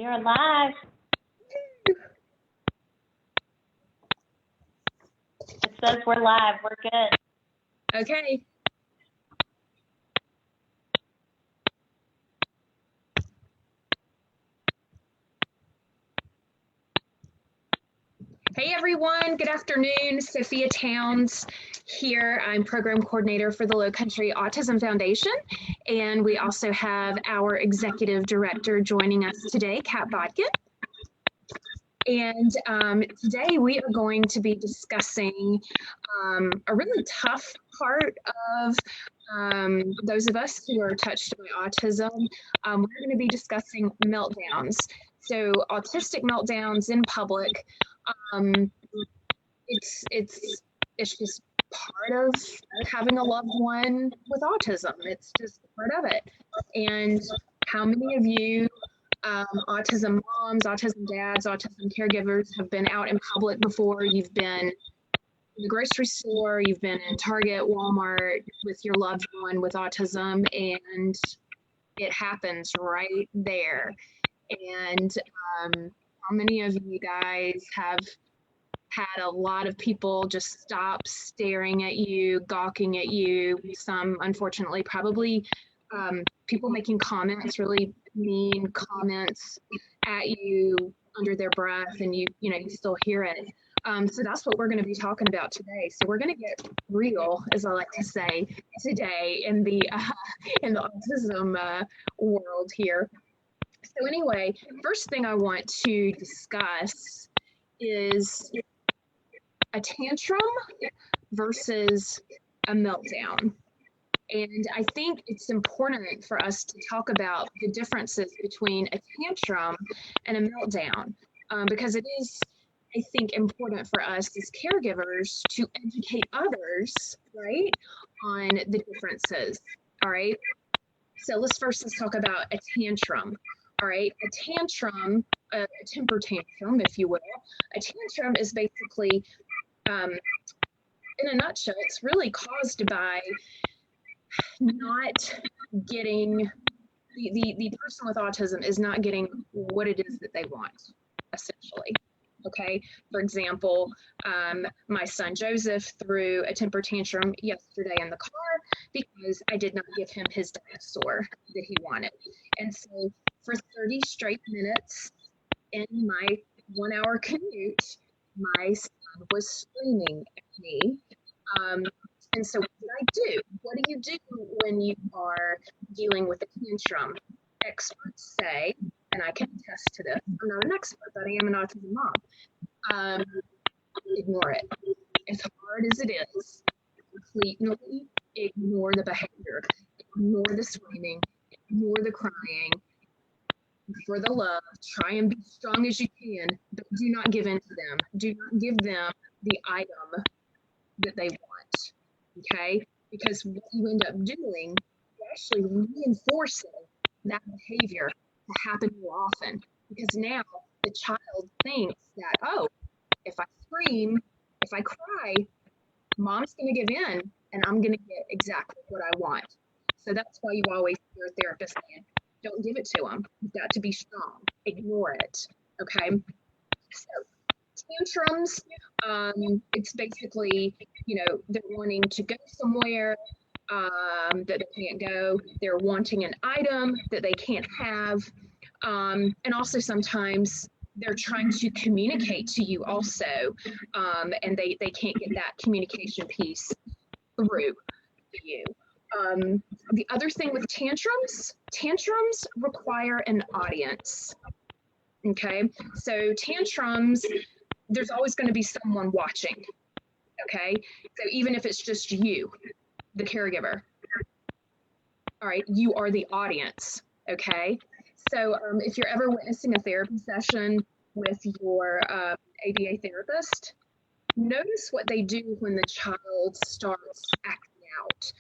You're live. It says we're live. We're good. Okay. Hey everyone, good afternoon. Sophia Towns here. I'm program coordinator for the Low Country Autism Foundation, and we also have our executive director joining us today, Kat Bodkin. And today we are going to be discussing a really tough part of those of us who are touched by autism. We're going to be discussing meltdowns. So autistic meltdowns in public. It's just part of having a loved one with autism. It's just part of it. And how many of you autism moms, autism dads, autism caregivers have been out in public before? You've been in the grocery store, you've been in Target, Walmart with your loved one with autism, and it happens right there. And how many of you guys have had a lot of people just stop staring at you, gawking at you? Some, unfortunately, probably people making comments, really mean comments at you under their breath, and you still hear it. So that's what we're going to be talking about today. So we're going to get real, as I like to say, today in the autism world here. So anyway, first thing I want to discuss is a tantrum versus a meltdown. And I think it's important for us to talk about the differences between a tantrum and a meltdown, because it is, I think, important for us as caregivers to educate others, right, on the differences. All right. So let's talk about a tantrum. All right. A tantrum, a temper tantrum, if you will. A tantrum is basically, in a nutshell, it's really caused by not getting, the person with autism is not getting what it is that they want, essentially. Okay. For example, my son Joseph threw a temper tantrum yesterday in the car because I did not give him his dinosaur that he wanted. And so for 30 straight minutes in my 1 hour commute, my son was screaming at me. And so what did I do? What do you do when you are dealing with a tantrum? Experts say, and I can attest to this, I'm not an expert, but I am an autism mom. Ignore it. As hard as it is, completely ignore the behavior, ignore the screaming, ignore the crying. For the love, try and be strong as you can, but do not give in to them. Do not give them the item that they want, okay? Because what you end up doing, you're actually reinforcing that behavior to happen more often, because now the child thinks that, oh, if I scream, if I cry, mom's going to give in and I'm going to get exactly what I want. So that's why you always hear a therapist saying, don't give it to them. You've got to be strong. Ignore it. Okay. So tantrums, it's basically, they're wanting to go somewhere that they can't go. They're wanting an item that they can't have. And also sometimes they're trying to communicate to you also, and they can't get that communication piece through to you. The other thing with tantrums require an audience. Okay, so tantrums, there's always going to be someone watching. Okay, so even if it's just you, the caregiver, all right, you are the audience. Okay, so if you're ever witnessing a therapy session with your ABA therapist, notice what they do when the child starts acting out.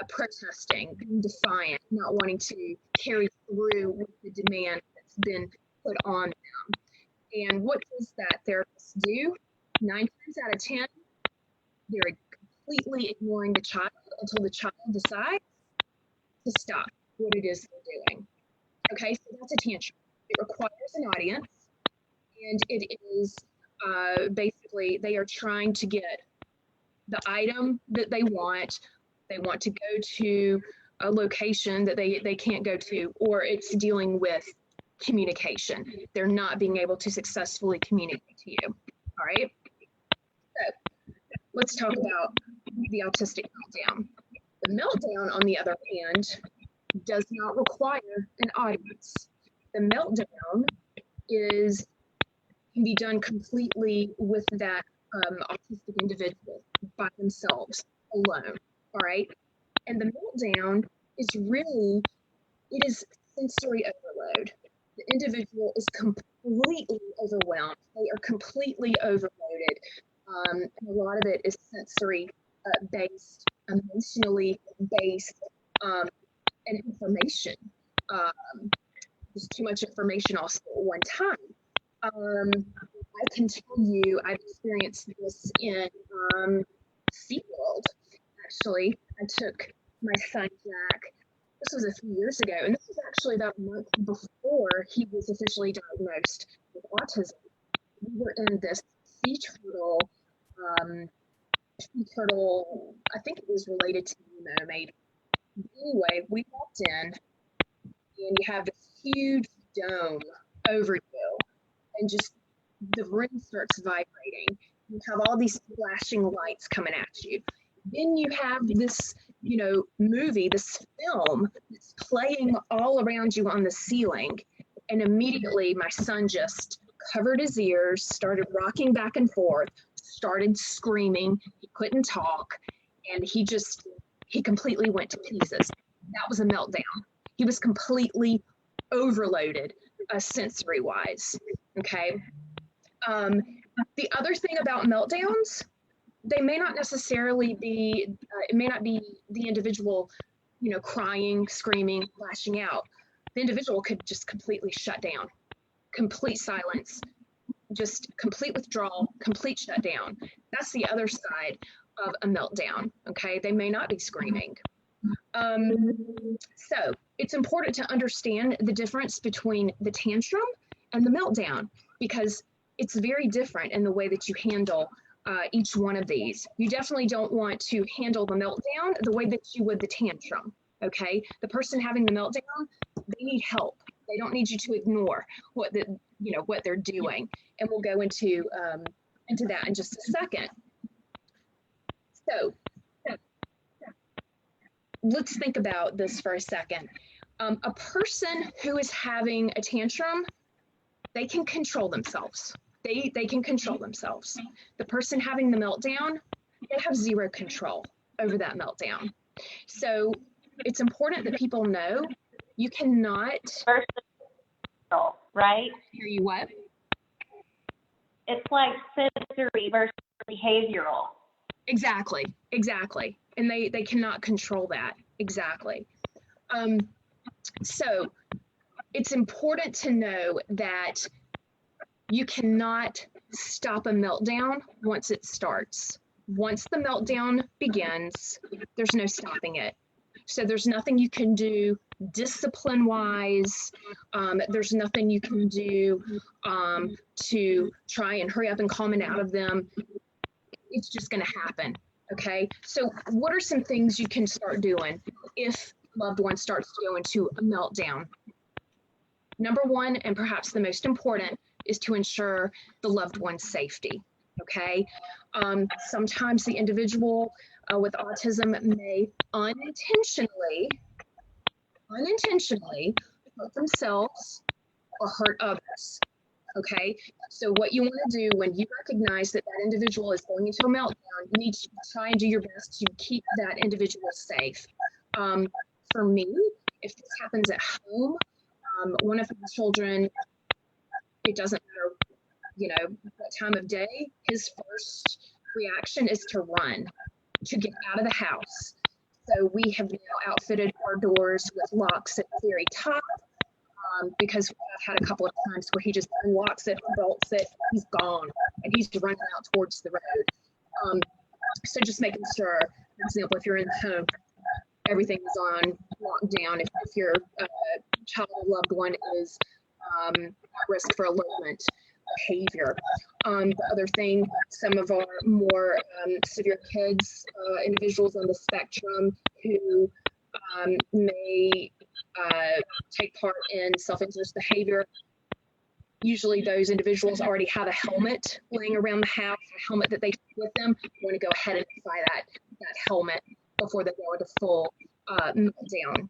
Protesting, being defiant, not wanting to carry through with the demand that's been put on them. And what does that therapist do? 9 times out of 10, they're completely ignoring the child until the child decides to stop what it is they're doing. Okay, so that's a tantrum. It requires an audience, and it is basically they are trying to get the item that they want. They want to go to a location that they can't go to, or it's dealing with communication. They're not being able to successfully communicate to you. All right. So let's talk about the autistic meltdown. The meltdown, on the other hand, does not require an audience. The meltdown can be done completely with that autistic individual by themselves alone. All right. And the meltdown is it is sensory overload. The individual is completely overwhelmed. They are completely overloaded. And a lot of it is sensory based, emotionally based, and information. There's too much information also at one time. I can tell you I've experienced this in SeaWorld. Actually, I took my son Jack. This was a few years ago, and this was actually about a month before he was officially diagnosed with autism. We were in this sea turtle, I think it was related to Nemo, maybe. Anyway, we walked in, and you have this huge dome over you, and just the room starts vibrating. You have all these flashing lights coming at you. Then you have this, movie, this film that's playing all around you on the ceiling. And immediately my son just covered his ears, started rocking back and forth, started screaming. He couldn't talk. And he completely went to pieces. That was a meltdown. He was completely overloaded sensory wise. Okay. The other thing about meltdowns, they may not necessarily be, it may not be the individual, crying, screaming, lashing out. The individual could just completely shut down, complete silence, just complete withdrawal, complete shutdown. That's the other side of a meltdown. Okay. They may not be screaming. So it's important to understand the difference between the tantrum and the meltdown, because it's very different in the way that you handle each one of these. You definitely don't want to handle the meltdown the way that you would the tantrum. Okay, the person having the meltdown, they need help. They don't need you to ignore what they're doing, and we'll go into that in just a second. So let's think about this for a second. A person who is having a tantrum, they can control themselves. They can control themselves. The person having the meltdown, they have zero control over that meltdown. So it's important that people know you cannot. Versus, right? Hear you what? It's like sensory versus behavioral. Exactly. And they cannot control that. Exactly. So it's important to know that you cannot stop a meltdown once it starts. Once the meltdown begins, there's no stopping it. So there's nothing you can do discipline-wise. There's nothing you can do to try and hurry up and calm it out of them. It's just going to happen. Okay. So what are some things you can start doing if loved one starts to go into a meltdown? Number one, and perhaps the most important, is to ensure the loved one's safety. Okay. Sometimes the individual with autism may unintentionally hurt themselves or hurt others. Okay. So what you want to do when you recognize that that individual is going into a meltdown, you need to try and do your best to keep that individual safe. For me, if this happens at home, one of my children, it doesn't matter, what time of day, his first reaction is to run, to get out of the house. So we have now outfitted our doors with locks at the very top, because I've had a couple of times where he just unlocks it, bolts it, he's gone, and he's running out towards the road. So just making sure, for example, if you're in the home, everything is on lockdown. If you're child or loved one is at risk for elopement behavior. The other thing, some of our more severe kids, individuals on the spectrum who may take part in self-injurious behavior. Usually those individuals already have a helmet laying around the house, a helmet that they take with them. You want to go ahead and apply that helmet before they go into full meltdown.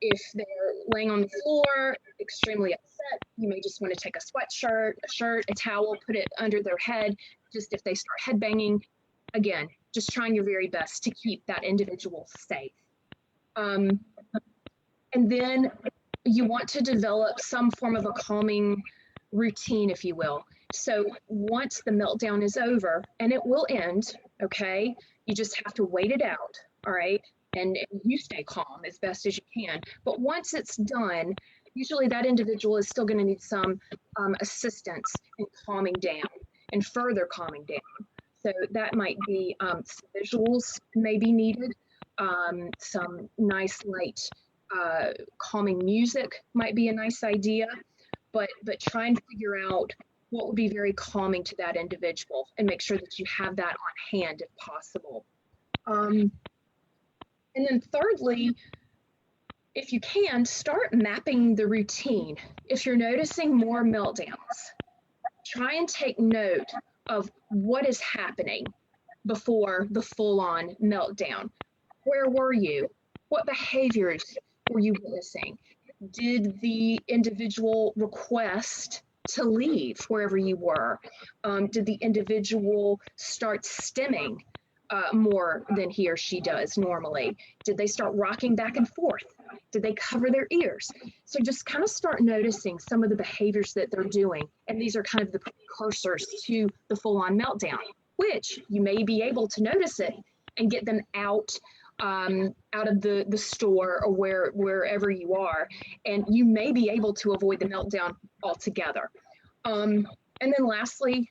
If they're laying on the floor, extremely upset, you may just want to take a sweatshirt, a shirt, a towel, put it under their head, just if they start headbanging. Again, just trying your very best to keep that individual safe. And then you want to develop some form of a calming routine, if you will. So once the meltdown is over, and it will end, okay, you just have to wait it out, all right? And you stay calm as best as you can. But once it's done, usually that individual is still going to need some assistance in calming down and further calming down. So that might be some visuals may be needed, some nice light calming music might be a nice idea, but try and figure out what would be very calming to that individual and make sure that you have that on hand if possible. And then thirdly, if you can, start mapping the routine. If you're noticing more meltdowns, try and take note of what is happening before the full-on meltdown. Where were you? What behaviors were you witnessing? Did the individual request to leave wherever you were? Did the individual start stimming more than he or she does normally? Did they start rocking back and forth? Did they cover their ears? So just kind of start noticing some of the behaviors that they're doing. And these are kind of the precursors to the full-on meltdown, which you may be able to notice it and get them out of the store or wherever you are. And you may be able to avoid the meltdown altogether. And then lastly,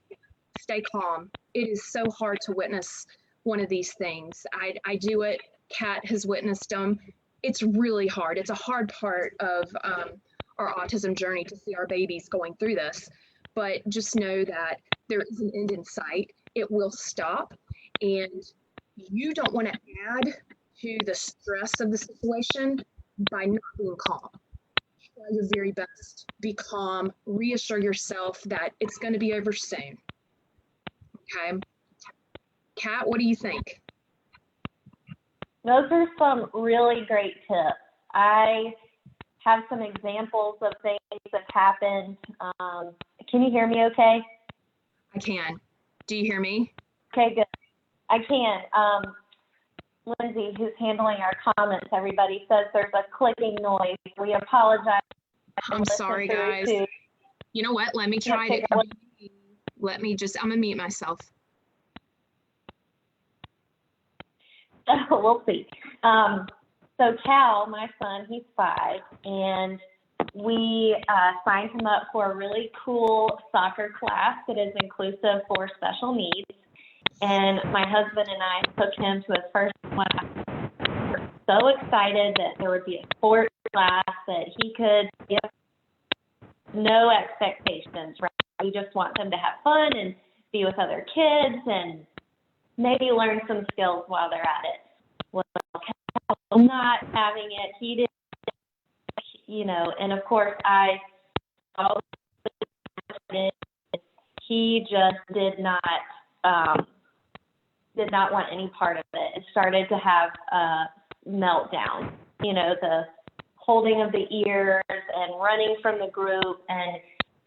stay calm. It is so hard to witness one of these things. I do it. Kat has witnessed them. It's really hard. It's a hard part of our autism journey to see our babies going through this. But just know that there is an end in sight. It will stop. And you don't want to add to the stress of the situation by not being calm. Try your very best. Be calm. Reassure yourself that it's going to be over soon. Okay. Kat, what do you think? Those are some really great tips. I have some examples of things that happened. Can you hear me okay? I can. Do you hear me? Okay, good. I can. Lindsay, who's handling our comments, everybody says there's a clicking noise. We apologize. I'm sorry, guys. You know what? Let me try it. Let me just, I'm going to mute myself. We'll see. So Cal, my son, he's 5, and we signed him up for a really cool soccer class that is inclusive for special needs. And my husband and I took him to his first one. We were so excited that there would be a sports class that he could give no expectations, right? We just want him to have fun and be with other kids and maybe learn some skills while they're at it. Well, Cal not having it, he didn't, and of course he just did not want any part of it. It started to have a meltdown, the holding of the ears and running from the group, and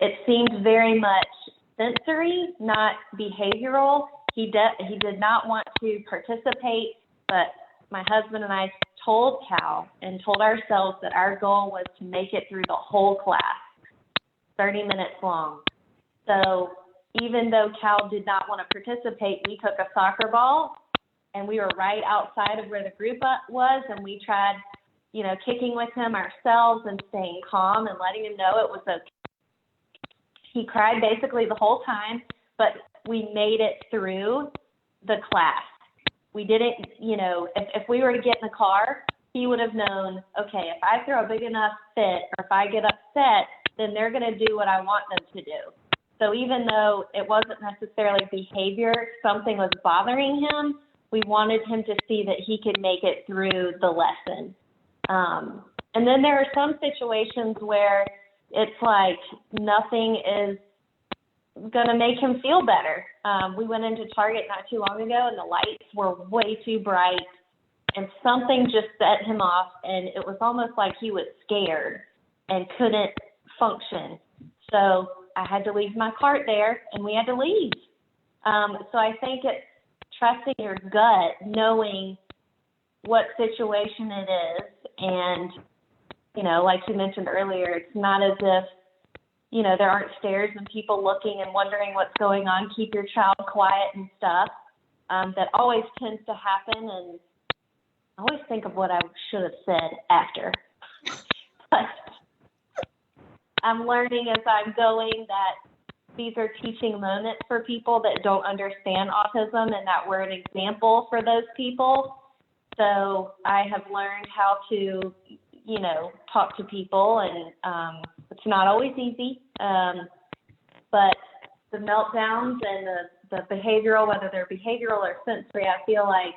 it seemed very much sensory, not behavioral. He did not want to participate, but my husband and I told Cal and told ourselves that our goal was to make it through the whole class, 30 minutes long. So even though Cal did not want to participate, we took a soccer ball and we were right outside of where the group was, and we tried, kicking with him ourselves and staying calm and letting him know it was okay. He cried basically the whole time, but we made it through the class. We didn't, if we were to get in the car he would have known, okay, if I throw a big enough fit or if I get upset, then they're going to do what I want them to do. So even though it wasn't necessarily behavior, something was bothering him, we wanted him to see that he could make it through the lesson. And then there are some situations where it's like nothing is going to make him feel better. We went into Target not too long ago, and the lights were way too bright, and something just set him off, and it was almost like he was scared and couldn't function. So I had to leave my cart there, and we had to leave. So I think it's trusting your gut, knowing what situation it is. And, you know, like you mentioned earlier, it's not as if, you know, there aren't stares and people looking and wondering what's going on. Keep your child quiet and stuff. That always tends to happen. And I always think of what I should have said after. But I'm learning as I'm going that these are teaching moments for people that don't understand autism, and that we're an example for those people. So I have learned how to, you know, talk to people, and it's not always easy. But the meltdowns and the behavioral, whether they're behavioral or sensory, I feel like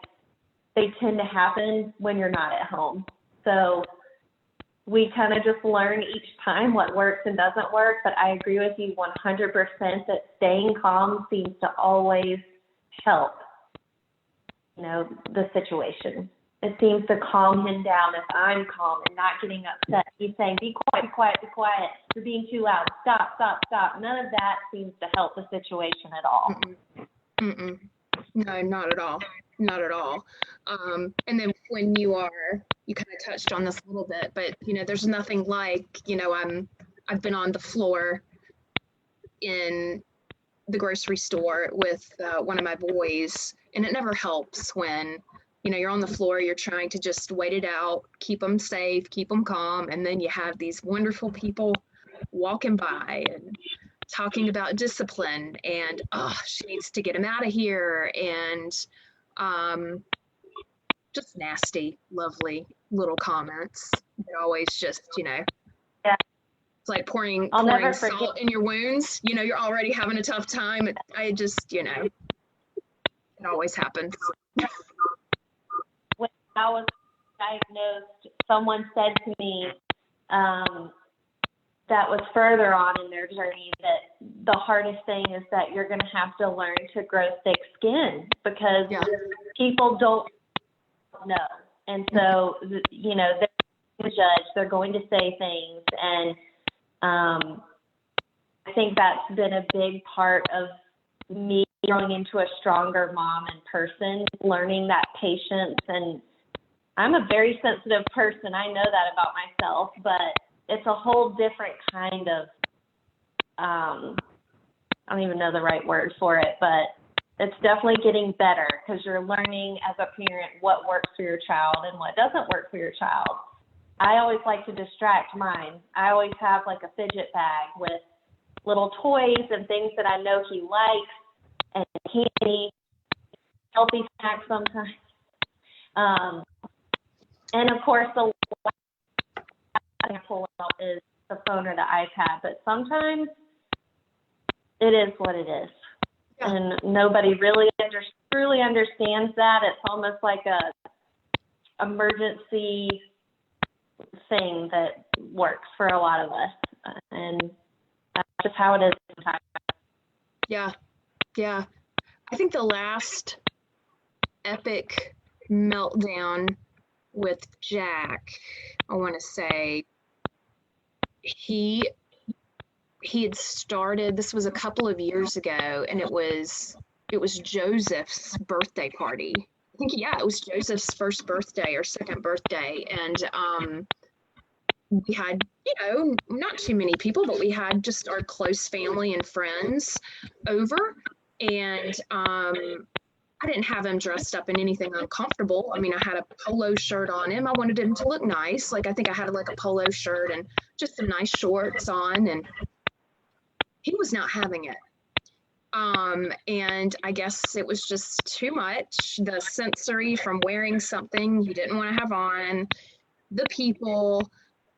they tend to happen when you're not at home. So we kind of just learn each time what works and doesn't work. But I agree with you 100% that staying calm seems to always help, you know, the situation. It seems to calm him down if I'm calm and not getting upset. He's saying, be quiet, be quiet, be quiet. You're being too loud. Stop, stop, stop. None of that seems to help the situation at all. No, not at all. Not at all. And then when you kind of touched on this a little bit, but, you know, there's nothing like, you know, I've been on the floor in the grocery store with one of my boys, and it never helps when, you know, you're on the floor, you're trying to just wait it out, keep them safe, keep them calm, and then you have these wonderful people walking by and talking about discipline and, oh, she needs to get him out of here, and just nasty, lovely little comments. They're always just, you know, yeah. It's like pouring never salt in your wounds. You know, you're already having a tough time. I just, you know, it always happens. When I was diagnosed, someone said to me that was further on in their journey that the hardest thing is that you're going to have to learn to grow thick skin because people don't know. And so, you know, they're going to judge, they're going to say things. And I think that's been a big part of me growing into a stronger mom and person, learning that patience. And I'm a very sensitive person. I know that about myself, but it's a whole different kind of, I don't even know the right word for it, but it's definitely getting better because you're learning as a parent what works for your child and what doesn't work for your child. I always like to distract mine. I always have like a fidget bag with little toys and things that I know he likes and candy, healthy snacks sometimes. And of course, the I pull out is the phone or the iPad, but sometimes it is what it is. Yeah. And nobody really truly understands that. It's almost like a emergency thing that works for a lot of us. And that's just how it is sometimes. Yeah. I think the last epic meltdown with Jack, I want to say, he had started, this was a couple of years ago, and it was Joseph's birthday party. I think, it was Joseph's first birthday or second birthday. And we had, you know, not too many people, but we had just our close family and friends over. And I didn't have him dressed up in anything uncomfortable. I mean, I had a polo shirt on him. I wanted him to look nice. Like, I think I had like a polo shirt and just some nice shorts on, and he was not having it. And I guess it was just too much. The sensory from wearing something you didn't want to have on, the people,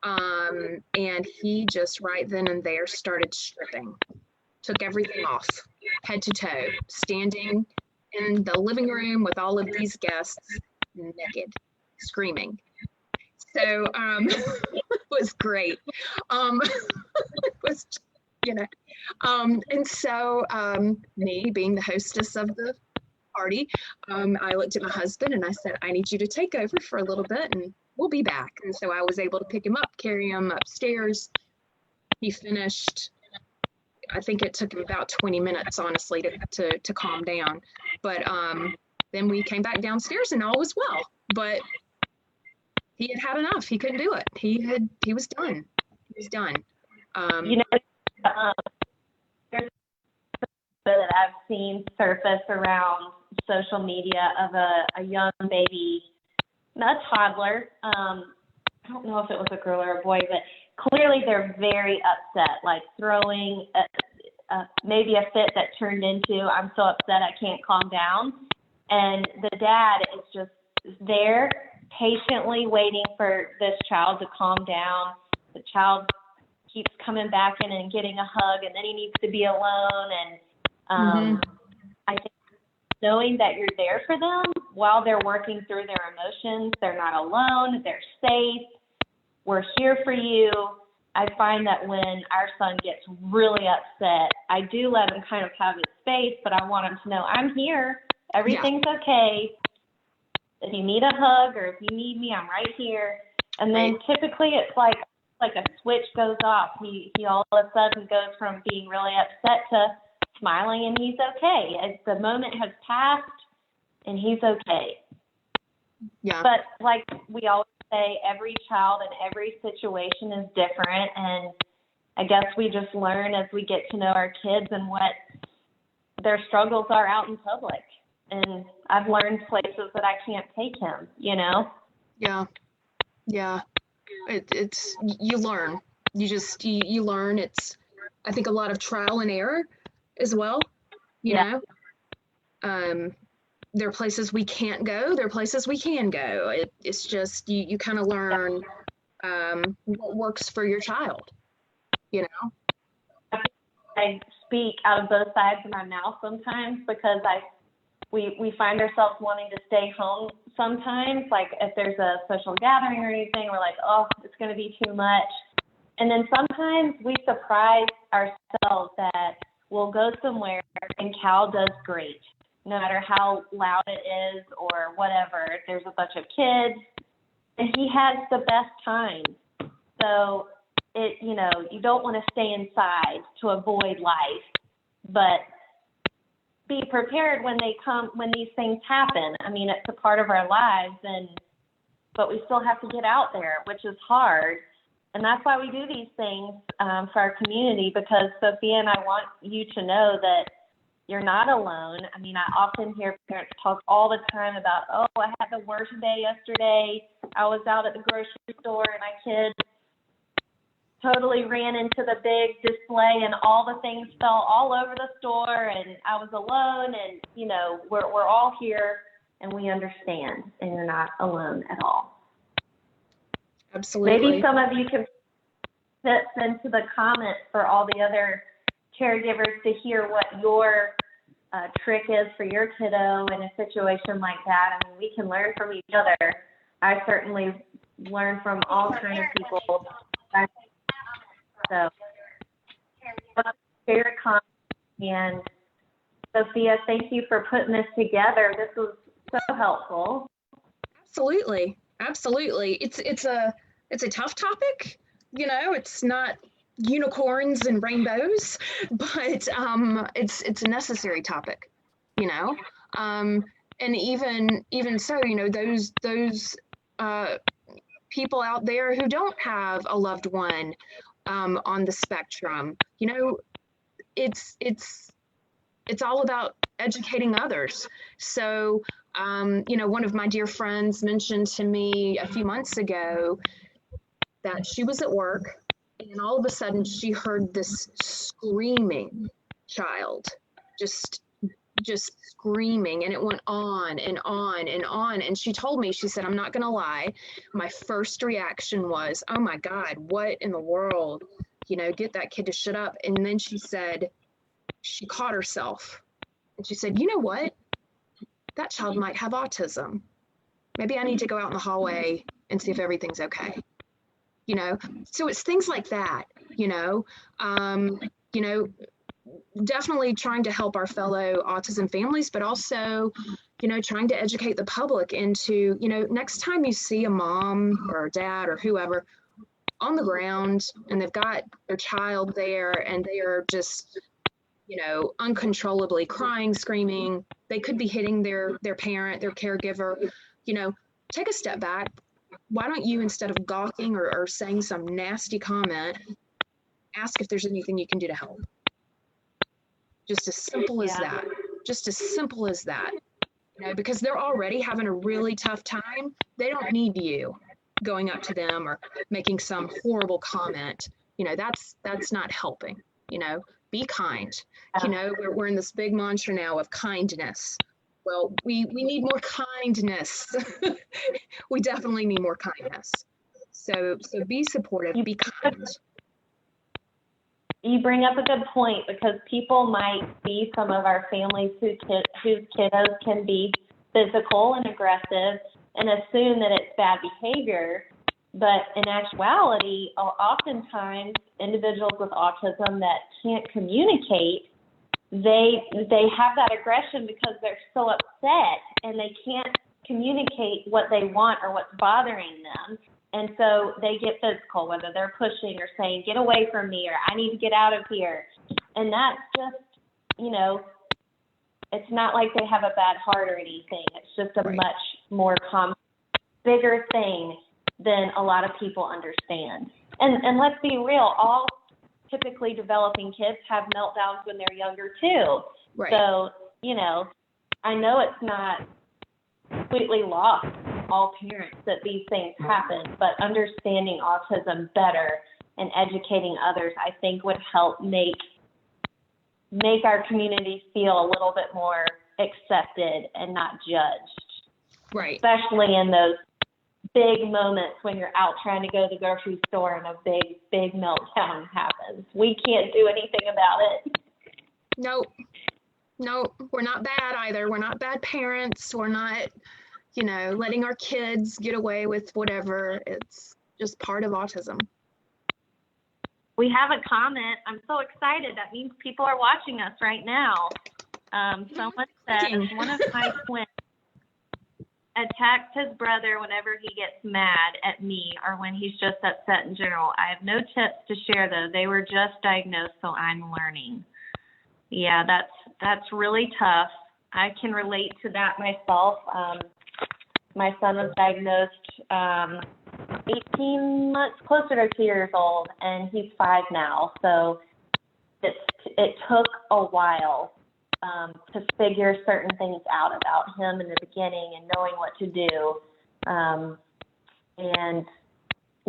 and he just right then and there started stripping, took everything off, head to toe, standing in the living room with all of these guests, naked, screaming. So it was great. It was, you know, and so me being the hostess of the party, I looked at my husband and I said, I need you to take over for a little bit and we'll be back. And so I was able to pick him up, carry him upstairs. He finished. I think it took him about 20 minutes, honestly, to calm down. But then we came back downstairs and all was well. But he had enough. He couldn't do it. He was done. He was done. There's that I've seen surface around social media of a young baby, not a toddler. I don't know if it was a girl or a boy, but clearly they're very upset, like throwing maybe a fit that turned into, I'm so upset I can't calm down. And the dad is just there patiently waiting for this child to calm down. The child keeps coming back in and getting a hug, and then he needs to be alone. And I think knowing that you're there for them while they're working through their emotions, they're not alone, they're safe, we're here for you. I find that when our son gets really upset, I do let him kind of have his space, but I want him to know I'm here. Everything's okay. If you need a hug or if you need me, I'm right here. And then typically it's like a switch goes off. He all of a sudden goes from being really upset to smiling, and he's okay. As the moment has passed, and he's okay. Yeah. But like we always say, every child and every situation is different, and I guess we just learn as we get to know our kids and what their struggles are out in public. And I've learned places that I can't take him, you know? Yeah. It's you learn. You learn. It's, I think, a lot of trial and error as well. You know, there are places we can't go. There are places we can go. It's just you kind of learn what works for your child. You know. I speak out of both sides of my mouth sometimes because we find ourselves wanting to stay home sometimes. Like if there's a social gathering or anything, we're like, oh, it's going to be too much. And then sometimes we surprise ourselves that we'll go somewhere and Cal does great, no matter how loud it is or whatever. There's a bunch of kids and he has the best time. So you don't want to stay inside to avoid life, but be prepared when these things happen. I mean, it's a part of our lives, but we still have to get out there, which is hard. And that's why we do these things for our community, because Sophia and I want you to know that you're not alone. I mean, I often hear parents talk all the time about, oh, I had the worst day yesterday. I was out at the grocery store and my kid totally ran into the big display and all the things fell all over the store and I was alone. And, we're all here and we understand, and you're not alone at all. Absolutely. Maybe some of you can put into the comments for all the other caregivers to hear what your trick is for your kiddo in a situation like that. I mean, we can learn from each other. I certainly learn from all kinds of people. So, share comments. And Sophia, thank you for putting this together. This was so helpful. Absolutely. It's a tough topic. It's not unicorns and rainbows, but it's a necessary topic. And even so, those people out there who don't have a loved one on the spectrum, it's all about educating others. So, one of my dear friends mentioned to me a few months ago that she was at work and all of a sudden she heard this screaming child just screaming, and it went on and on and on. And she told me, she said, I'm not gonna lie, my first reaction was, oh my God, what in the world, get that kid to shut up. And then she said, she caught herself and she said, you know what, that child might have autism. Maybe I need to go out in the hallway and see if everything's okay. So it's things like that, definitely trying to help our fellow autism families, but also, trying to educate the public into, next time you see a mom or a dad or whoever on the ground and they've got their child there and they are just, uncontrollably crying, screaming, they could be hitting their parent, their caregiver, take a step back. Why don't you, instead of gawking or saying some nasty comment, ask if there's anything you can do to help? Just as simple as that. Just as simple as that. Because they're already having a really tough time. They don't need you going up to them or making some horrible comment. That's not helping. Be kind. We're in this big mantra now of kindness. Well, we need more kindness. We definitely need more kindness. So be supportive, be kind. You bring up a good point, because people might see some of our families whose kiddos can be physical and aggressive and assume that it's bad behavior. But in actuality, oftentimes individuals with autism that can't communicate, they have that aggression because they're so upset and they can't communicate what they want or what's bothering them. And so they get physical, whether they're pushing or saying, get away from me, or I need to get out of here. And that's just, it's not like they have a bad heart or anything. It's just a much more bigger thing than a lot of people understand. And let's be real, all typically developing kids have meltdowns when they're younger too. Right. So, I know it's not completely lost all parents that these things happen, but understanding autism better and educating others, I think, would help make our community feel a little bit more accepted and not judged. Right. Especially in those big moments when you're out trying to go to the grocery store and a big meltdown happens. We can't do anything about it. No, we're not bad either. We're not bad parents. We're not, letting our kids get away with whatever. It's just part of autism. We have a comment. I'm so excited. That means people are watching us right now. Someone said, one of my twins attacks his brother whenever he gets mad at me or when he's just upset in general. I have no tips to share, though. They were just diagnosed, so I'm learning. Yeah, that's really tough. I can relate to that myself. My son was diagnosed 18 months, closer to 2 years old, and he's 5 now. So it took a while to figure certain things out about him in the beginning and knowing what to do. And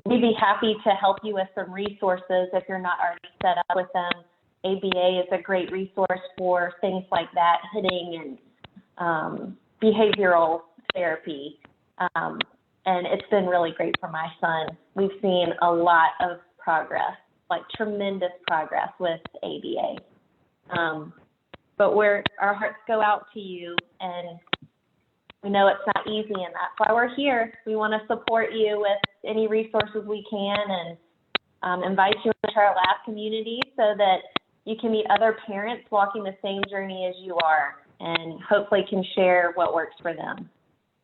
we'd be happy to help you with some resources if you're not already set up with them. ABA is a great resource for things like that, hitting and behavioral therapy. And it's been really great for my son. We've seen a lot of progress, like tremendous progress with ABA. But our hearts go out to you, and we know it's not easy, and that's why we're here. We want to support you with any resources we can, and invite you into our lab community so that you can meet other parents walking the same journey as you are, and hopefully can share what works for them.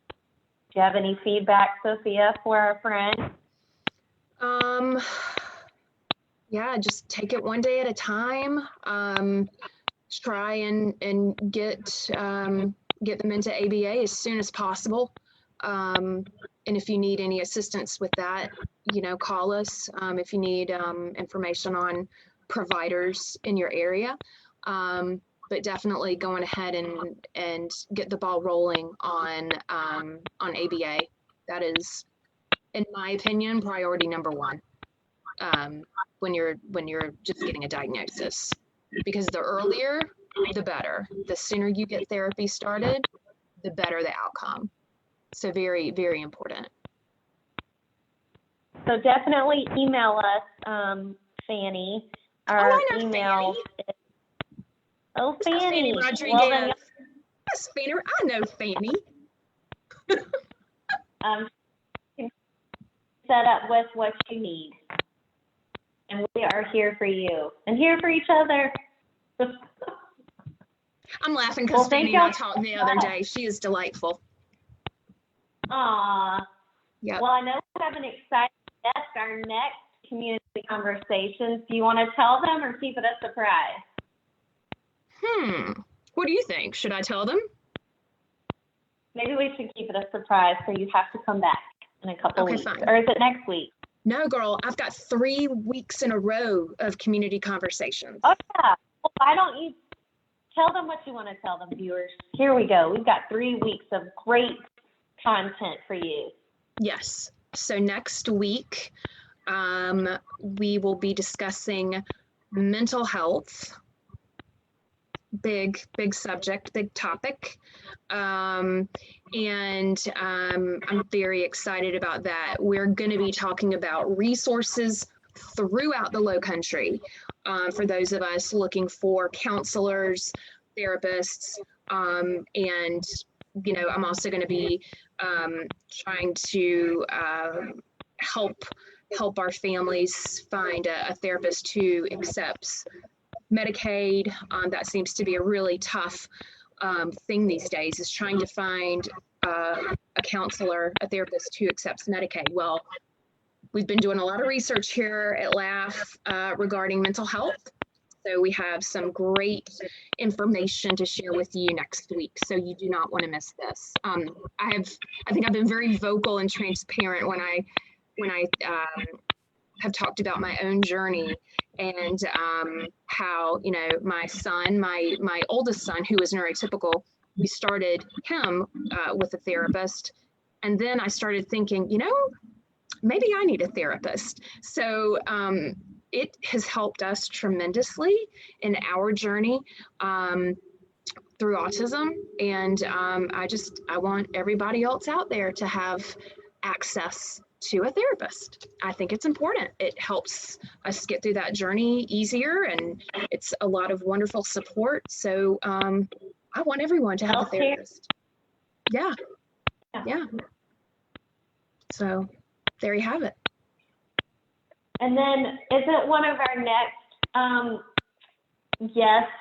Do you have any feedback, Sophia, for our friend? Yeah, just take it one day at a time. Try and get them into ABA as soon as possible. And if you need any assistance with that, call us. If you need information on providers in your area, but definitely going ahead and get the ball rolling on ABA. That is, in my opinion, priority number one when you're just getting a diagnosis, because the earlier the better. The sooner you get therapy started, the better the outcome. So very, very important. So definitely email us, Fanny. Our I know email Fanny. Oh, Fanny Fanny. Rodriguez. Well, then, Yes, Fanny. I know Fanny. set up with what you need. And we are here for you and here for each other. I'm laughing because Well, thank Fanny and I y'all talked the so other much. day. She is delightful. Aw. Yep. Well, I know we have an exciting guest, our next community conversations. Do you want to tell them or keep it a surprise? What do you think? Should I tell them? Maybe we should keep it a surprise so you have to come back in a couple Okay, weeks. fine. Or is it next week? No, girl, I've got 3 weeks in a row of community conversations. Oh, yeah. Well, why don't you tell them what you want to tell them, viewers? Here we go. We've got 3 weeks of great content for you. Yes. So next week, we will be discussing mental health. Big subject, big topic. I'm very excited about that. We're going to be talking about resources throughout the Low Country for those of us looking for counselors, therapists, and I'm also going to be trying to help our families find a therapist who accepts Medicaid. That seems to be a really tough thing these days, is trying to find a counselor, a therapist who accepts Medicaid. Well, we've been doing a lot of research here at LAF regarding mental health. So we have some great information to share with you next week. So you do not want to miss this. I think I've been very vocal and transparent when I have talked about my own journey and how, my son, my oldest son, who is neurotypical, we started him with a therapist. And then I started thinking, maybe I need a therapist. So it has helped us tremendously in our journey through autism. And I want everybody else out there to have access to a therapist. I think it's important. It helps us get through that journey easier, and it's a lot of wonderful support. So I want everyone to have a therapist. Yeah. So there you have it. And then isn't one of our next guests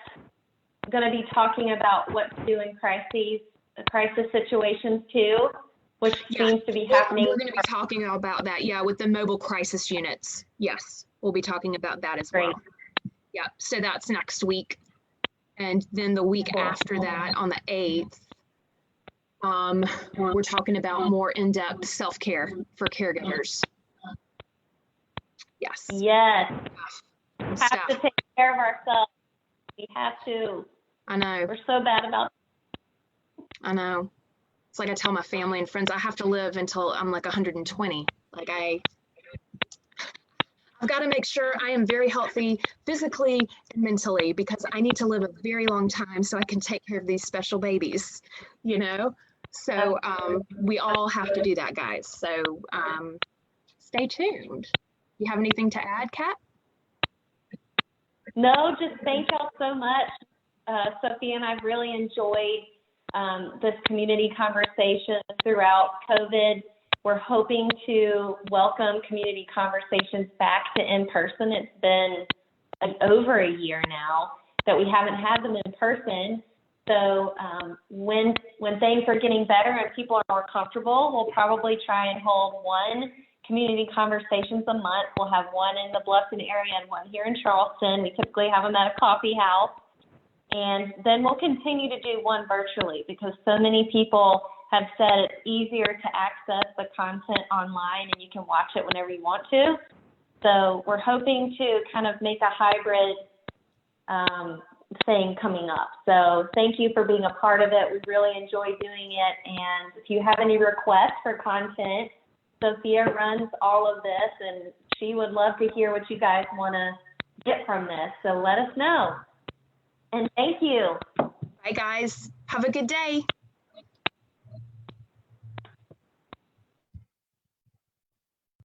going to be talking about what to do in crisis situations too? Which seems to be happening. We're going to be talking about that, with the mobile crisis units. Yes, we'll be talking about that as well. Yeah, so that's next week. And then the week after that, on the 8th, we're talking about more in-depth self-care for caregivers. Yes. Yes. We have to take care of ourselves. We have to. I know. We're so bad about it. I know. It's like I tell my family and friends, I have to live until I'm like 120. Like I've got to make sure I am very healthy physically and mentally, because I need to live a very long time so I can take care of these special babies, So we all have to do that, guys. So stay tuned. You have anything to add, Kat? No, just thank y'all so much. Sophia and I've really enjoyed this community conversation throughout COVID. We're hoping to welcome community conversations back to in-person. It's been over a year now that we haven't had them in person. So when things are getting better and people are more comfortable, we'll probably try and hold one community conversations a month. We'll have one in the Bluffton area and one here in Charleston. We typically have them at a coffee house. And then we'll continue to do one virtually, because so many people have said it's easier to access the content online and you can watch it whenever you want to. So we're hoping to kind of make a hybrid thing coming up. So thank you for being a part of it. We really enjoy doing it. And if you have any requests for content, Sophia runs all of this, and she would love to hear what you guys want to get from this. So let us know. And thank you. Bye, guys. Have a good day.